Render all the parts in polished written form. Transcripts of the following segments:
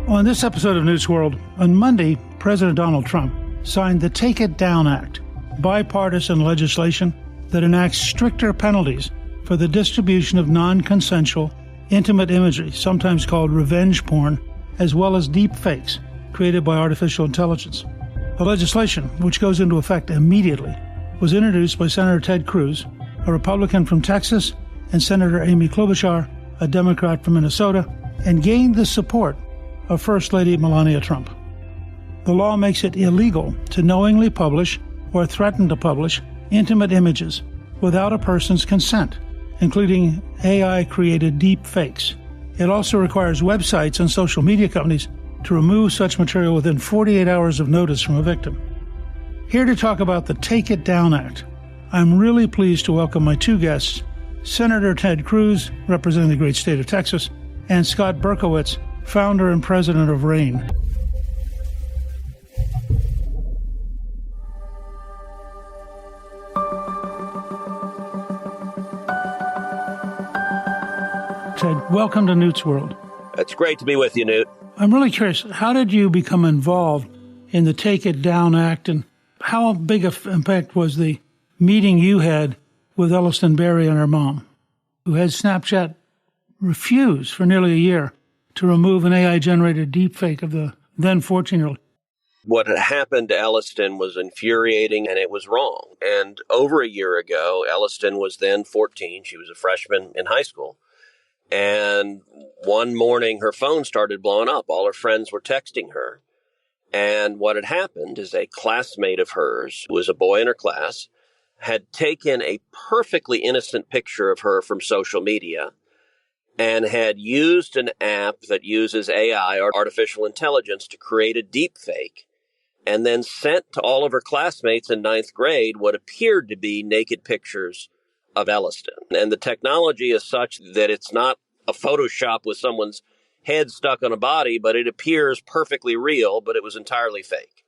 On this episode of News World, on Monday, President Donald Trump signed the Take It Down Act, bipartisan legislation that enacts stricter penalties for the distribution of non-consensual, intimate imagery, sometimes called revenge porn, as well as deep fakes created by artificial intelligence. The legislation, which goes into effect immediately, was introduced by Senator Ted Cruz, a Republican from Texas, and Senator Amy Klobuchar, a Democrat from Minnesota, and gained the support of First Lady Melania Trump. The law makes it illegal to knowingly publish or threaten to publish intimate images without a person's consent, including AI-created deep fakes. It also requires websites and social media companies to remove such material within 48 hours of notice from a victim. Here to talk about the Take It Down Act, I'm really pleased to welcome my two guests, Senator Ted Cruz, representing the great state of Texas, and Scott Berkowitz, founder and president of RAIN. Ted, welcome to Newt's World. It's great to be with you, Newt. I'm really curious, how did you become involved in the Take It Down Act, and how big an impact was the meeting you had with Elliston Berry and her mom, who had Snapchat refuse for nearly a year to remove an AI-generated deepfake of the then 14-year-old? What had happened to Elliston was infuriating, and it was wrong. And over a year ago, Elliston was then 14. She was a freshman in high school. And one morning, her phone started blowing up. All her friends were texting her. And what had happened is a classmate of hers, who was a boy in her class, had taken a perfectly innocent picture of her from social media and had used an app that uses AI, or artificial intelligence, to create a deep fake, and then sent to all of her classmates in ninth grade what appeared to be naked pictures of Elliston. And the technology is such that it's not a Photoshop with someone's head stuck on a body, but it appears perfectly real, but it was entirely fake.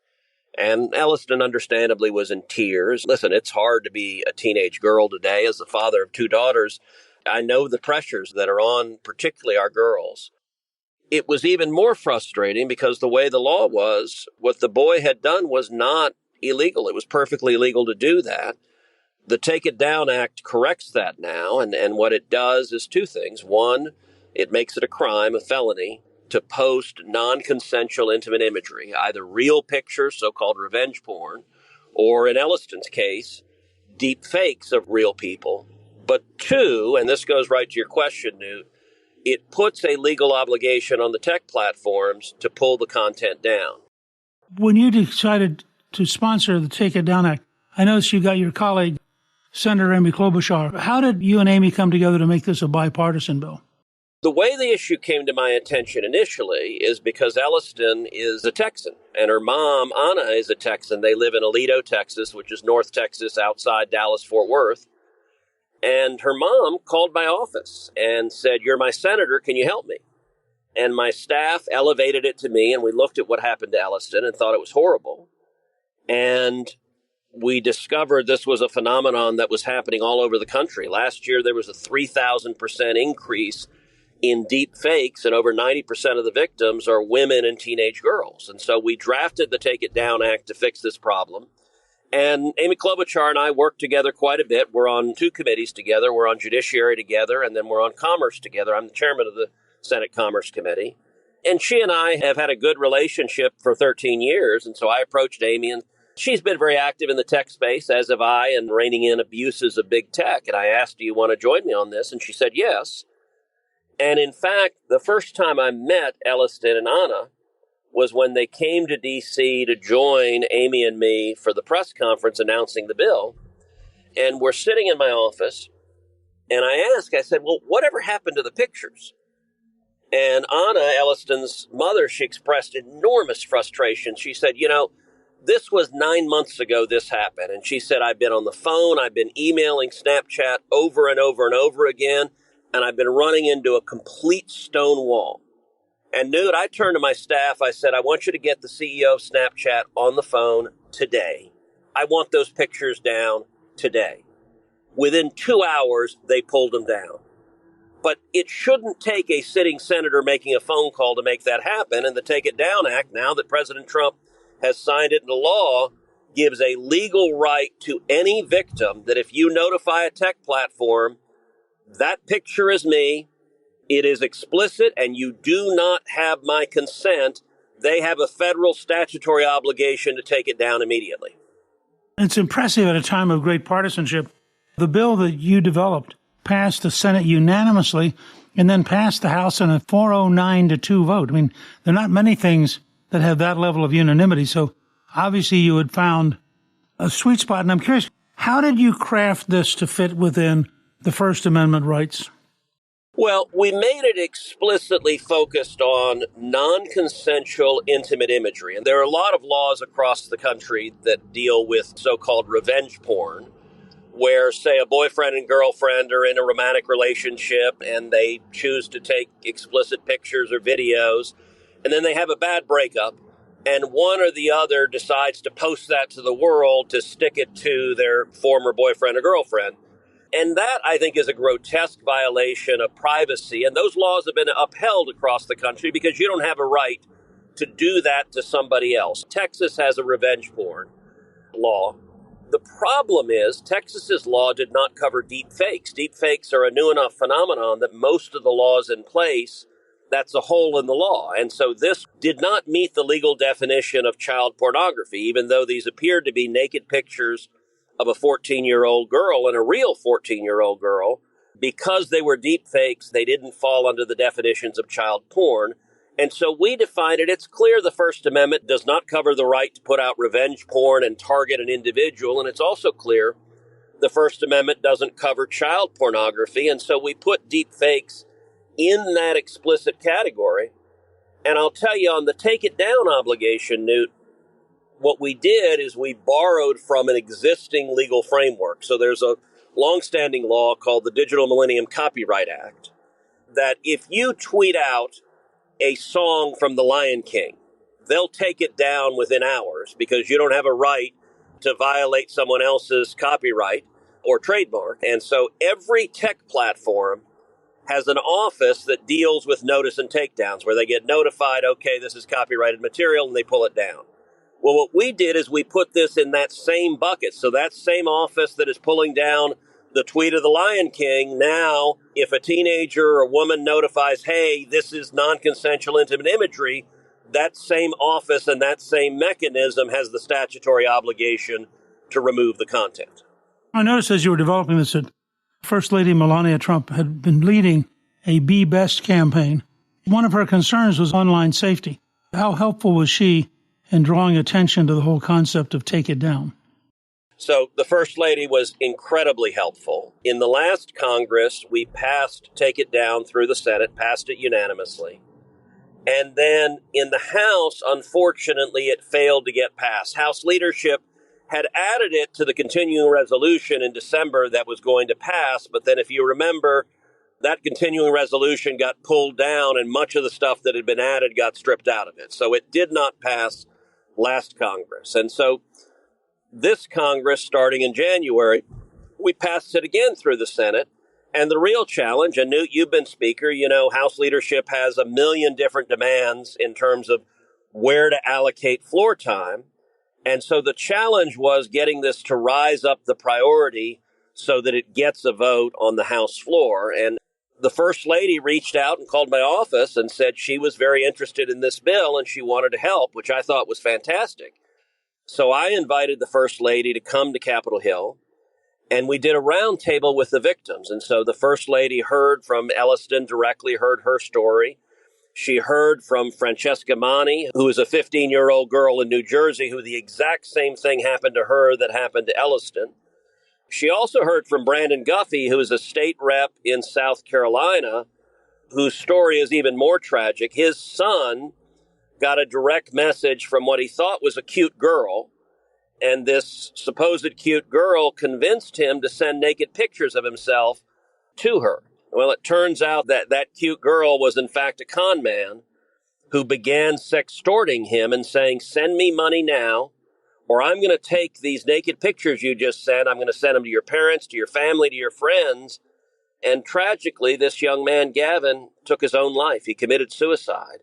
And Elliston, understandably, was in tears. Listen, it's hard to be a teenage girl today. As the father of two daughters, I know the pressures that are on particularly our girls. It was even more frustrating because the way the law was, what the boy had done was not illegal. It was perfectly legal to do that. The Take It Down Act corrects that now, and what it does is two things. One, it makes it a crime, a felony, to post non-consensual intimate imagery, either real pictures, so-called revenge porn, or in Elliston's case, deep fakes of real people. But two, and this goes right to your question, Newt, it puts a legal obligation on the tech platforms to pull the content down. When you decided to sponsor the Take It Down Act, I noticed you got your colleague, Senator Amy Klobuchar. How did you and Amy come together to make this a bipartisan bill? The way the issue came to my attention initially is because Elliston is a Texan, and her mom, Anna, is a Texan. They live in Aledo, Texas, which is North Texas, outside Dallas-Fort Worth. And her mom called my office and said, "You're my senator, can you help me?" And my staff elevated it to me, and we looked at what happened to Elliston and thought it was horrible. And we discovered this was a phenomenon that was happening all over the country. Last year, there was a 3,000% increase in deep fakes, and over 90% of the victims are women and teenage girls. And so we drafted the Take It Down Act to fix this problem. And Amy Klobuchar and I worked together quite a bit. We're on two committees together. We're on Judiciary together, and then we're on Commerce together. I'm the chairman of the Senate Commerce Committee. And she and I have had a good relationship for 13 years. And so I approached Amy, and she's been very active in the tech space, as have I, and reining in abuses of big tech. And I asked, "Do you want to join me on this?" And she said yes. And in fact, the first time I met Elliston and Anna was when they came to D.C. to join Amy and me for the press conference announcing the bill. And we're sitting in my office, and I said, "Well, whatever happened to the pictures?" And Anna, Elliston's mother, she expressed enormous frustration. She said, "This was 9 months ago this happened." And she said, "I've been on the phone, I've been emailing Snapchat over and over and over again, and I've been running into a complete stone wall." And Newt, I turned to my staff, I said, "I want you to get the CEO of Snapchat on the phone today. I want those pictures down today." Within 2 hours, they pulled them down. But it shouldn't take a sitting senator making a phone call to make that happen. And the Take It Down Act, now that President Trump has signed it into law, gives a legal right to any victim that if you notify a tech platform, that picture is me, it is explicit, and you do not have my consent, they have a federal statutory obligation to take it down immediately. It's impressive at a time of great partisanship. The bill that you developed passed the Senate unanimously and then passed the House in a 409-2 vote. I mean, there are not many things that have that level of unanimity. So obviously you had found a sweet spot. And I'm curious, how did you craft this to fit within the First Amendment rights? Well, we made it explicitly focused on non-consensual intimate imagery. And there are a lot of laws across the country that deal with so-called revenge porn, where, say, a boyfriend and girlfriend are in a romantic relationship and they choose to take explicit pictures or videos, and then they have a bad breakup, and one or the other decides to post that to the world to stick it to their former boyfriend or girlfriend. And that, I think, is a grotesque violation of privacy. And those laws have been upheld across the country because you don't have a right to do that to somebody else. Texas has a revenge porn law. The problem is Texas's law did not cover deep fakes. Deep fakes are a new enough phenomenon that most of the laws in place, that's a hole in the law. And so this did not meet the legal definition of child pornography, even though these appeared to be naked pictures of a 14-year-old girl and a real 14-year-old girl. Because they were deep fakes, they didn't fall under the definitions of child porn. And so we defined it. It's clear the First Amendment does not cover the right to put out revenge porn and target an individual. And it's also clear the First Amendment doesn't cover child pornography. And so we put deep fakes in that explicit category. And I'll tell you, on the take it down obligation, Newt, what we did is we borrowed from an existing legal framework. So there's a longstanding law called the Digital Millennium Copyright Act that if you tweet out a song from The Lion King, they'll take it down within hours because you don't have a right to violate someone else's copyright or trademark. And so every tech platform has an office that deals with notice and takedowns where they get notified, okay, this is copyrighted material, and they pull it down. Well, what we did is we put this in that same bucket. So that same office that is pulling down the tweet of The Lion King, now, if a teenager or a woman notifies, hey, this is non-consensual intimate imagery, that same office and that same mechanism has the statutory obligation to remove the content. I noticed as you were developing this that First Lady Melania Trump had been leading a Be Best campaign. One of her concerns was online safety. How helpful was she in drawing attention to the whole concept of take it down? So the First Lady was incredibly helpful. In the last Congress, we passed Take It Down through the Senate, passed it unanimously. And then in the House, unfortunately, it failed to get passed. House leadership had added it to the continuing resolution in December that was going to pass. But then if you remember, that continuing resolution got pulled down and much of the stuff that had been added got stripped out of it. So it did not pass last Congress. And so this Congress, starting in January, we passed it again through the Senate. And the real challenge, and Newt, you've been Speaker, you know, House leadership has a million different demands in terms of where to allocate floor time. And so the challenge was getting this to rise up the priority so that it gets a vote on the House floor. And the First Lady reached out and called my office and said she was very interested in this bill and she wanted to help, which I thought was fantastic. So I invited the First Lady to come to Capitol Hill, and we did a roundtable with the victims. And so the First Lady heard from Elliston directly, heard her story. She heard from Francesca Mani, who is a 15-year-old girl in New Jersey, who the exact same thing happened to her that happened to Elliston. She also heard from Brandon Guffey, who is a state rep in South Carolina, whose story is even more tragic. His son got a direct message from what he thought was a cute girl, and this supposed cute girl convinced him to send naked pictures of himself to her. Well, it turns out that that cute girl was in fact a con man who began sextorting him and saying, send me money now, or I'm going to take these naked pictures you just sent, I'm going to send them to your parents, to your family, to your friends, And tragically, this young man, Gavin, took his own life. He committed suicide.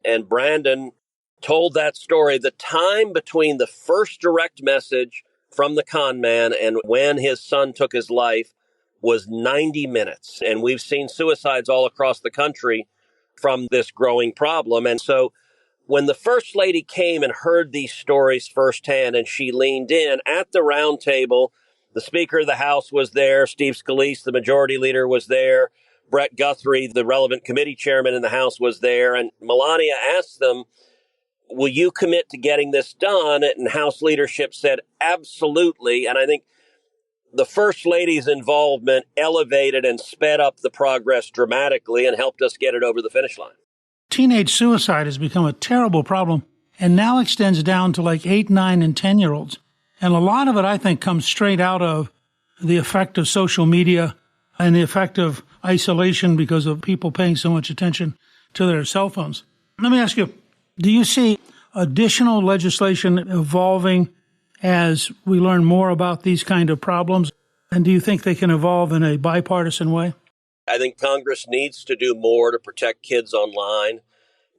And Brandon told that story. The time between the first direct message from the con man and when his son took his life was 90 minutes. And we've seen suicides all across the country from this growing problem. And so when the First Lady came and heard these stories firsthand, and she leaned in at the round table, the Speaker of the House was there, Steve Scalise, the Majority Leader, was there, Brett Guthrie, the relevant committee chairman in the House, was there, and Melania asked them, will you commit to getting this done? And House leadership said, absolutely. And I think the First Lady's involvement elevated and sped up the progress dramatically and helped us get it over the finish line. Teenage suicide has become a terrible problem and now extends down to like 8, 9, and 10-year-olds. And a lot of it, I think, comes straight out of the effect of social media and the effect of isolation because of people paying so much attention to their cell phones. Let me ask you, do you see additional legislation evolving as we learn more about these kind of problems? And do you think they can evolve in a bipartisan way? I think Congress needs to do more to protect kids online.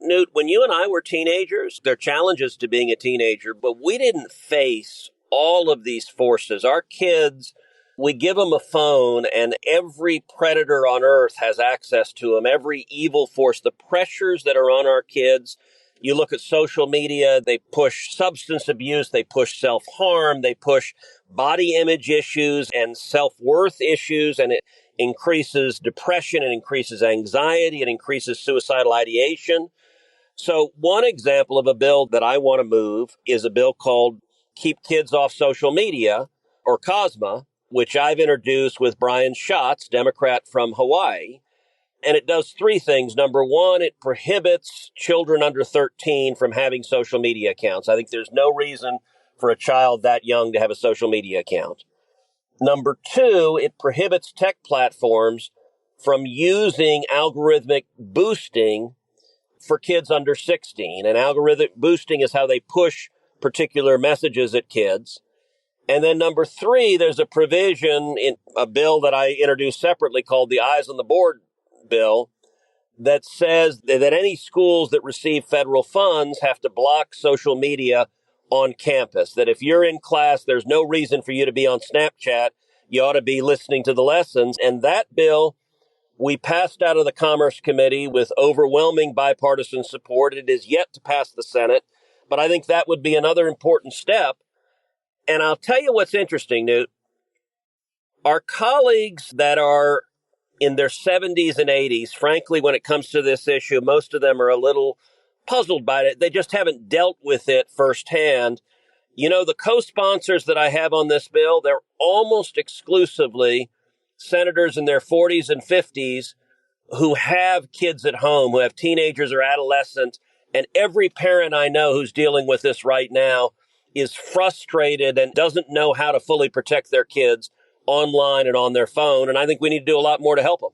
Newt, when you and I were teenagers, there are challenges to being a teenager, but we didn't face all of these forces. Our kids, we give them a phone and every predator on earth has access to them, every evil force, the pressures that are on our kids. You look at social media, they push substance abuse, they push self-harm, they push body image issues and self-worth issues, and it increases depression, it increases anxiety, it increases suicidal ideation. So one example of a bill that I want to move is a bill called Keep Kids Off Social Media, or COSMA, which I've introduced with Brian Schatz, Democrat from Hawaii. And it does three things. Number one, it prohibits children under 13 from having social media accounts. I think there's no reason for a child that young to have a social media account. Number two, it prohibits tech platforms from using algorithmic boosting for kids under 16. And algorithmic boosting is how they push particular messages at kids. And then number three, there's a provision in a bill that I introduced separately called the Eyes on the Board bill that says that any schools that receive federal funds have to block social media on campus, that if you're in class, there's no reason for you to be on Snapchat. You ought to be listening to the lessons. And that bill, we passed out of the Commerce Committee with overwhelming bipartisan support. It is yet to pass the Senate, but I think that would be another important step. And I'll tell you what's interesting, Newt. Our colleagues that are in their 70s and 80s, frankly, when it comes to this issue, most of them are a little puzzled by it. They just haven't dealt with it firsthand. You know, the co-sponsors that I have on this bill, they're almost exclusively senators in their 40s and 50s who have kids at home, who have teenagers or adolescents. And every parent I know who's dealing with this right now is frustrated and doesn't know how to fully protect their kids online and on their phone. And I think we need to do a lot more to help them.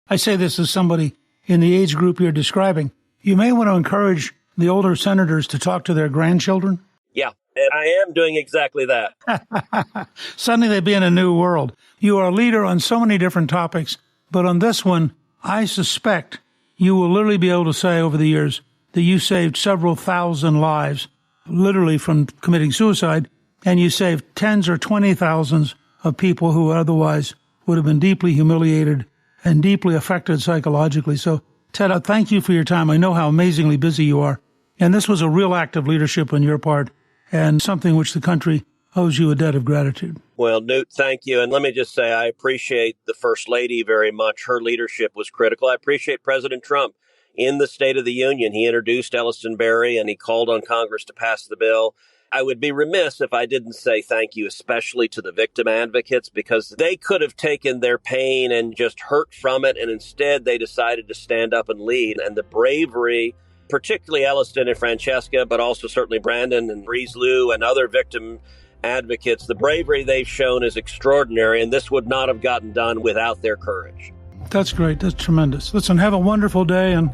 I say this as somebody in the age group you're describing. You may want to encourage the older senators to talk to their grandchildren. Yeah, and I am doing exactly that. Suddenly they'd be in a new world. You are a leader on so many different topics, but on this one, I suspect you will literally be able to say over the years that you saved several thousand lives, literally from committing suicide, and you saved tens or 20,000s of people who otherwise would have been deeply humiliated and deeply affected psychologically. So, Ted, I thank you for your time. I know how amazingly busy you are. And this was a real act of leadership on your part and something which the country owes you a debt of gratitude. Well, Newt, thank you. And let me just say, I appreciate the First Lady very much. Her leadership was critical. I appreciate President Trump. In the State of the Union, he introduced Elliston Berry and he called on Congress to pass the bill. I would be remiss if I didn't say thank you, especially to the victim advocates, because they could have taken their pain and just hurt from it. And instead, they decided to stand up and lead. And the bravery, particularly Elliston and Francesca, but also certainly Brandon and Breeze Lou and other victim advocates, the bravery they've shown is extraordinary. And this would not have gotten done without their courage. That's great. That's tremendous. Listen, have a wonderful day and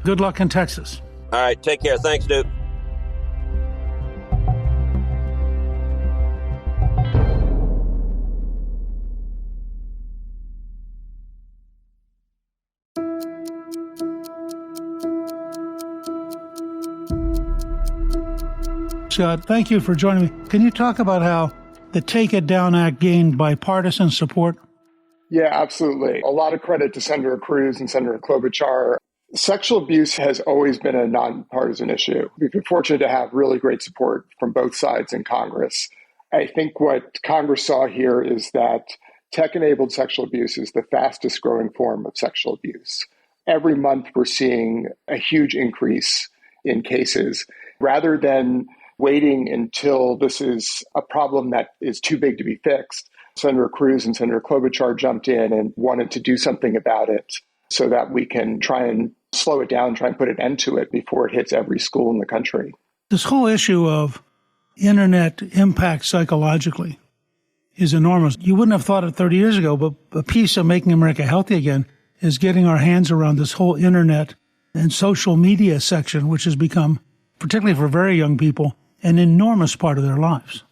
good luck in Texas. All right. Take care. Thanks, Newt. Scott, thank you for joining me. Can you talk about how the Take It Down Act gained bipartisan support? Yeah, absolutely. A lot of credit to Senator Cruz and Senator Klobuchar. Sexual abuse has always been a nonpartisan issue. We've been fortunate to have really great support from both sides in Congress. I think what Congress saw here is that tech-enabled sexual abuse is the fastest growing form of sexual abuse. Every month, we're seeing a huge increase in cases. Rather than waiting until this is a problem that is too big to be fixed, Senator Cruz and Senator Klobuchar jumped in and wanted to do something about it so that we can try and slow it down, try and put an end to it before it hits every school in the country. This whole issue of internet impact psychologically is enormous. You wouldn't have thought it 30 years ago, but a piece of making America healthy again is getting our hands around this whole internet and social media section, which has become, particularly for very young people, an enormous part of their lives.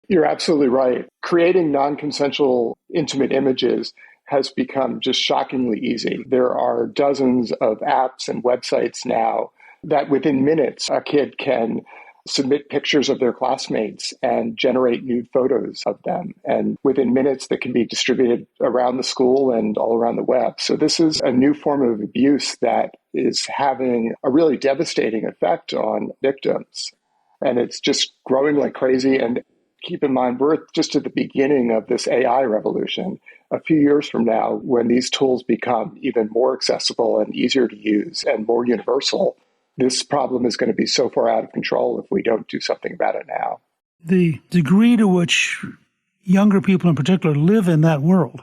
You're absolutely right. Creating non-consensual intimate images has become just shockingly easy. There are dozens of apps and websites now that within minutes, a kid can submit pictures of their classmates and generate nude photos of them. And within minutes, that can be distributed around the school and all around the web. So this is a new form of abuse that is having a really devastating effect on victims. And it's just growing like crazy. And keep in mind, we're just at the beginning of this AI revolution. A few years from now, when these tools become even more accessible and easier to use and more universal, this problem is going to be so far out of control if we don't do something about it now. The degree to which younger people in particular live in that world,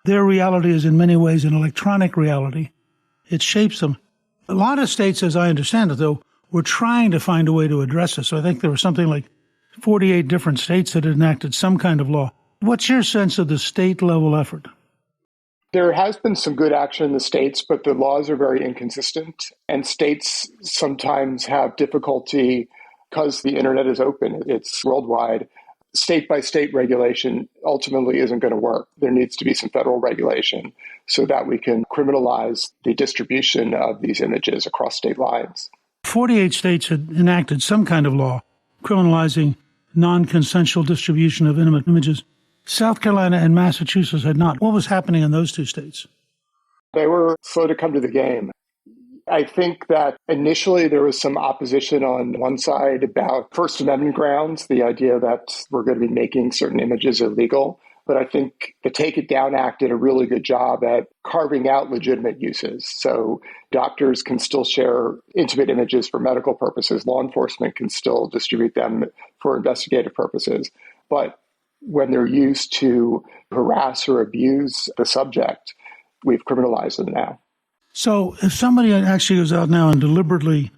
their reality is in many ways an electronic reality. It shapes them. A lot of states, as I understand it, though, were trying to find a way to address this. So I think there was something like 48 different states that had enacted some kind of law. What's your sense of the state-level effort? There has been some good action in the states, but the laws are very inconsistent. And states sometimes have difficulty because the internet is open. It's worldwide. State-by-state regulation ultimately isn't going to work. There needs to be some federal regulation so that we can criminalize the distribution of these images across state lines. 48 states had enacted some kind of law criminalizing non-consensual distribution of intimate images. South Carolina and Massachusetts had not. What was happening in those two states? They were slow to come to the game. I think that initially there was some opposition on one side about First Amendment grounds, the idea that we're going to be making certain images illegal. But I think the Take It Down Act did a really good job at carving out legitimate uses. So doctors can still share intimate images for medical purposes. Law enforcement can still distribute them for investigative purposes. But when they're used to harass or abuse the subject, we've criminalized them now. So if somebody actually goes out now and deliberately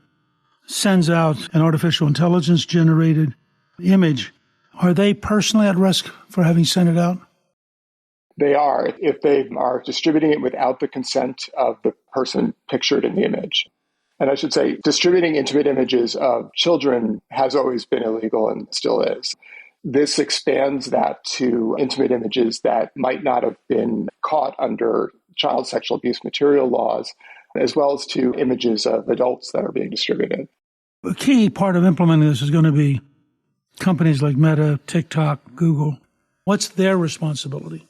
sends out an artificial intelligence-generated image, are they personally at risk for having sent it out? They are, if they are distributing it without the consent of the person pictured in the image. And I should say, distributing intimate images of children has always been illegal and still is. This expands that to intimate images that might not have been caught under child sexual abuse material laws, as well as to images of adults that are being distributed. A key part of implementing this is going to be companies like Meta, TikTok, Google. What's their responsibility?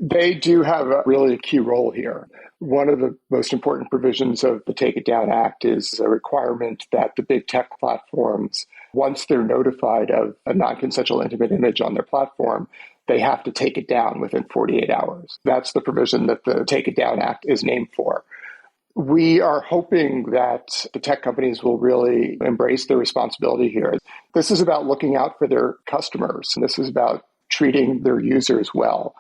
They do have a really key role here. One of the most important provisions of the Take It Down Act is a requirement that the big tech platforms, once they're notified of a non-consensual intimate image on their platform, they have to take it down within 48 hours. That's the provision that the Take It Down Act is named for. We are hoping that the tech companies will really embrace their responsibility here. This is about looking out for their customers, and this is about treating their users well.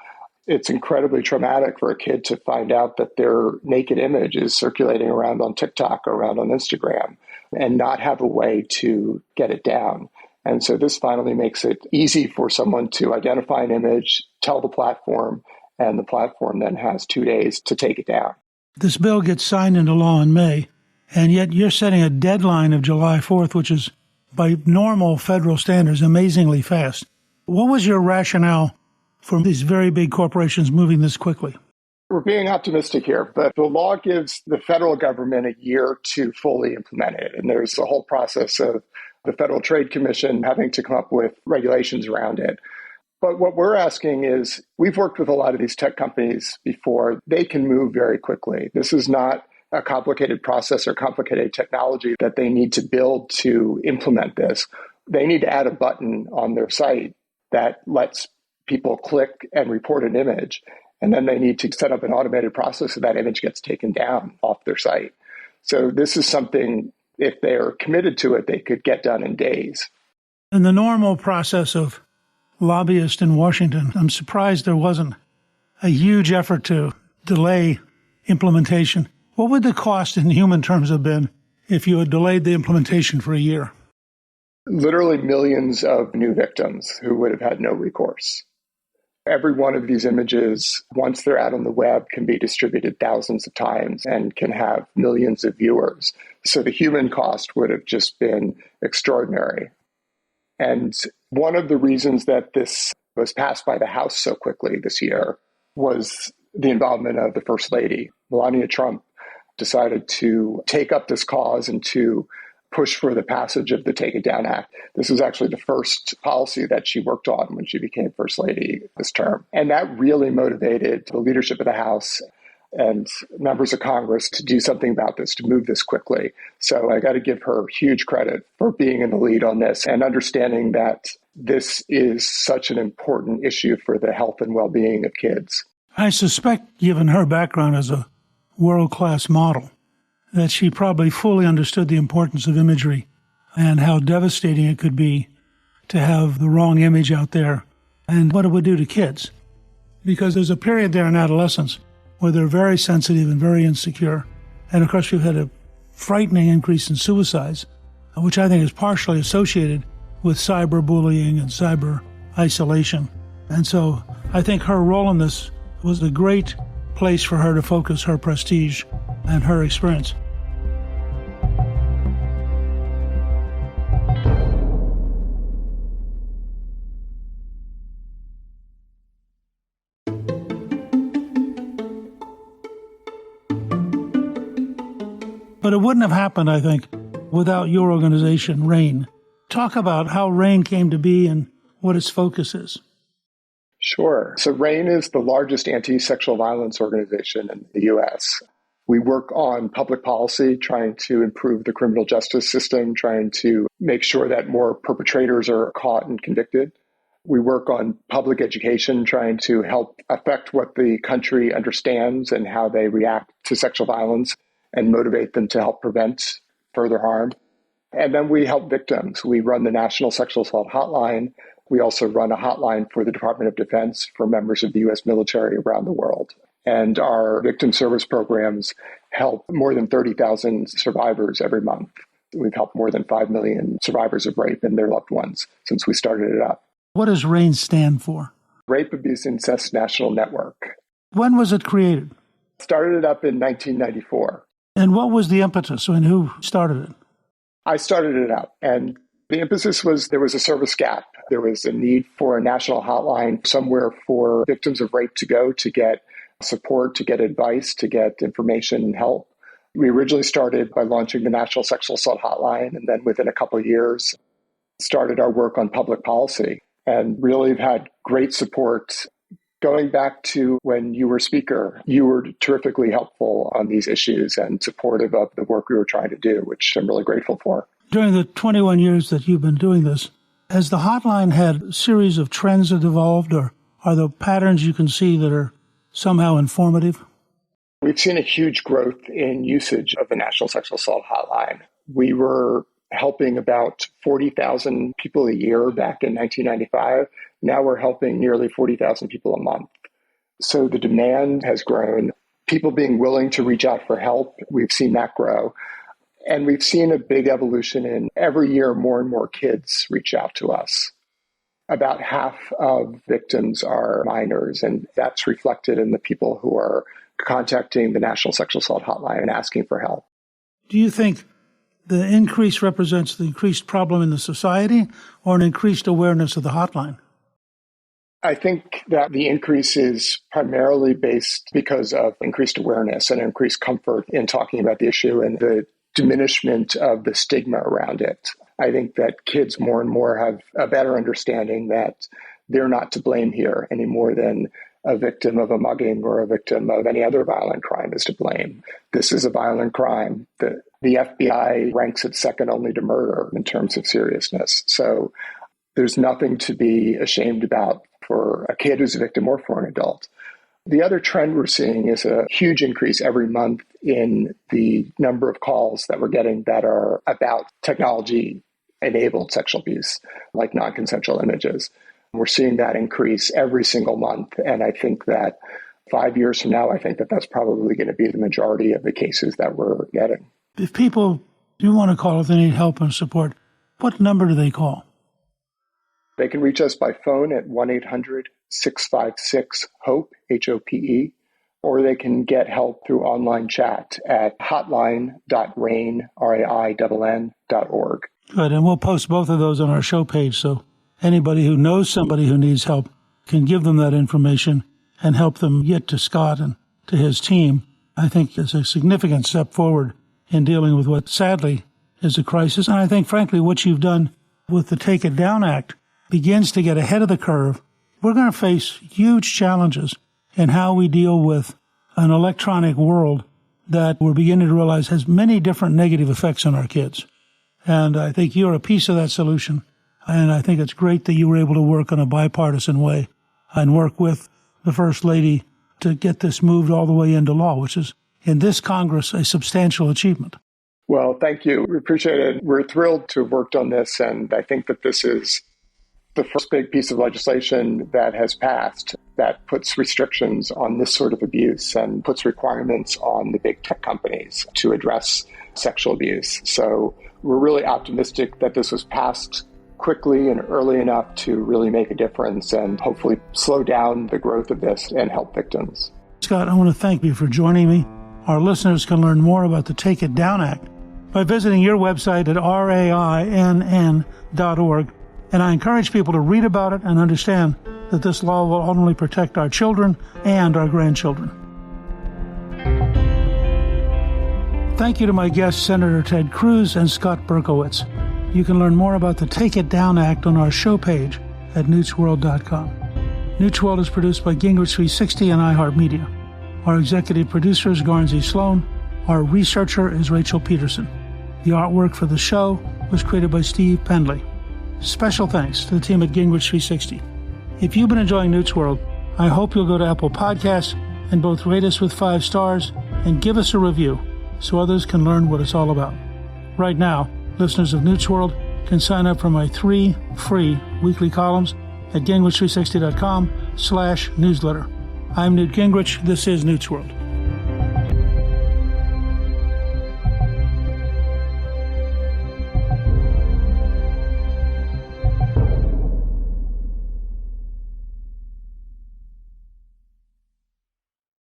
It's incredibly traumatic for a kid to find out that their naked image is circulating around on TikTok or around on Instagram and not have a way to get it down. And so this finally makes it easy for someone to identify an image, tell the platform, and the platform then has 2 days to take it down. This bill gets signed into law in May, and yet you're setting a deadline of July 4th, which is, by normal federal standards, amazingly fast. What was your rationale for these very big corporations moving this quickly? We're being optimistic here, but the law gives the federal government a year to fully implement it. And there's a whole process of the Federal Trade Commission having to come up with regulations around it. But what we're asking is, we've worked with a lot of these tech companies before. They can move very quickly. This is not a complicated process or complicated technology that they need to build to implement this. They need to add a button on their site that lets people click and report an image. And then they need to set up an automated process so that image gets taken down off their site. So this is something, if they're committed to it, they could get done in days. In the normal process of lobbyists in Washington, I'm surprised there wasn't a huge effort to delay implementation. What would the cost in human terms have been if you had delayed the implementation for a year? Literally millions of new victims who would have had no recourse. Every one of these images, once they're out on the web, can be distributed thousands of times and can have millions of viewers. So the human cost would have just been extraordinary. And one of the reasons that this was passed by the House so quickly this year was the involvement of the First Lady. Melania Trump decided to take up this cause and to push for the passage of the Take It Down Act. This was actually the first policy that she worked on when she became First Lady this term. And that really motivated the leadership of the House and members of Congress to do something about this, to move this quickly. So I got to give her huge credit for being in the lead on this and understanding that this is such an important issue for the health and well-being of kids. I suspect, given her background as a world-class model, that she probably fully understood the importance of imagery and how devastating it could be to have the wrong image out there and what it would do to kids. Because there's a period there in adolescence where they're very sensitive and very insecure. And of course, we've had a frightening increase in suicides, which I think is partially associated with cyberbullying and cyber isolation. And so I think her role in this was a great place for her to focus her prestige and her experience. But it wouldn't have happened, I think, without your organization, RAIN. Talk about how RAIN came to be and what its focus is. Sure. So RAIN is the largest anti-sexual violence organization in the U.S. We work on public policy, trying to improve the criminal justice system, trying to make sure that more perpetrators are caught and convicted. We work on public education, trying to help affect what the country understands and how they react to sexual violence and motivate them to help prevent further harm. And then we help victims. We run the National Sexual Assault Hotline. We also run a hotline for the Department of Defense for members of the U.S. military around the world. And our victim service programs help more than 30,000 survivors every month. We've helped more than 5 million survivors of rape and their loved ones since we started it up. What does RAIN stand for? Rape, Abuse, Incest National Network. When was it created? Started it up in 1994. And what was the impetus and who started it? I started it up, and the emphasis was there was a service gap. There was a need for a national hotline somewhere for victims of rape to go to get support, to get advice, to get information and help. We originally started by launching the National Sexual Assault Hotline, and then within a couple of years, started our work on public policy, and really have had great support. Going back to when you were speaker, you were terrifically helpful on these issues and supportive of the work we were trying to do, which I'm really grateful for. During the 21 years that you've been doing this, has the hotline had a series of trends that evolved, or are there patterns you can see that are somehow informative? We've seen a huge growth in usage of the National Sexual Assault Hotline. We were helping about 40,000 people a year back in 1995. Now we're helping nearly 40,000 people a month. So the demand has grown. People being willing to reach out for help, we've seen that grow. And we've seen a big evolution in every year more and more kids reach out to us. About half of victims are minors, and that's reflected in the people who are contacting the National Sexual Assault Hotline and asking for help. Do you think the increase represents the increased problem in the society or an increased awareness of the hotline? I think that the increase is primarily based because of increased awareness and increased comfort in talking about the issue and the diminishment of the stigma around it. I think that kids more and more have a better understanding that they're not to blame here any more than a victim of a mugging or a victim of any other violent crime is to blame. This is a violent crime. The FBI ranks it second only to murder in terms of seriousness. So there's nothing to be ashamed about for a kid who's a victim or for an adult. The other trend we're seeing is a huge increase every month in the number of calls that we're getting that are about technology-enabled sexual abuse, like non-consensual images. We're seeing that increase every single month. And I think that 5 years from now, I think that that's probably going to be the majority of the cases that we're getting. If people do want to call if they need help and support, what number do they call? They can reach us by phone at 1-800-656-HOPE, HOPE, or they can get help through online chat at hotline.rainn.org. Good, and we'll post both of those on our show page, so anybody who knows somebody who needs help can give them that information and help them get to Scott and to his team. I think it's a significant step forward in dealing with what sadly is a crisis. And I think, frankly, what you've done with the Take It Down Act begins to get ahead of the curve. We're going to face huge challenges in how we deal with an electronic world that we're beginning to realize has many different negative effects on our kids. And I think you're a piece of that solution. And I think it's great that you were able to work in a bipartisan way and work with the First Lady to get this moved all the way into law, which is, in this Congress, a substantial achievement. Well, thank you. We appreciate it. We're thrilled to have worked on this, and I think that this is the first big piece of legislation that has passed that puts restrictions on this sort of abuse and puts requirements on the big tech companies to address sexual abuse. So we're really optimistic that this was passed quickly and early enough to really make a difference and hopefully slow down the growth of this and help victims. Scott, I want to thank you for joining me. Our listeners can learn more about the Take It Down Act by visiting your website at rainn.org. And I encourage people to read about it and understand that this law will only protect our children and our grandchildren. Thank you to my guests, Senator Ted Cruz and Scott Berkowitz. You can learn more about the Take It Down Act on our show page at newsworld.com. Newt's World is produced by Gingrich 360 and iHeartMedia. Our executive producer is Garnsey Sloan. Our researcher is Rachel Peterson. The artwork for the show was created by Steve Pendley. Special thanks to the team at Gingrich 360. If you've been enjoying Newt's World, I hope you'll go to Apple Podcasts and both rate us with 5 stars and give us a review so others can learn what it's all about. Right now, listeners of Newt's World can sign up for my 3 free weekly columns at gingrich360.com/newsletter. I'm Newt Gingrich. This is Newt's World.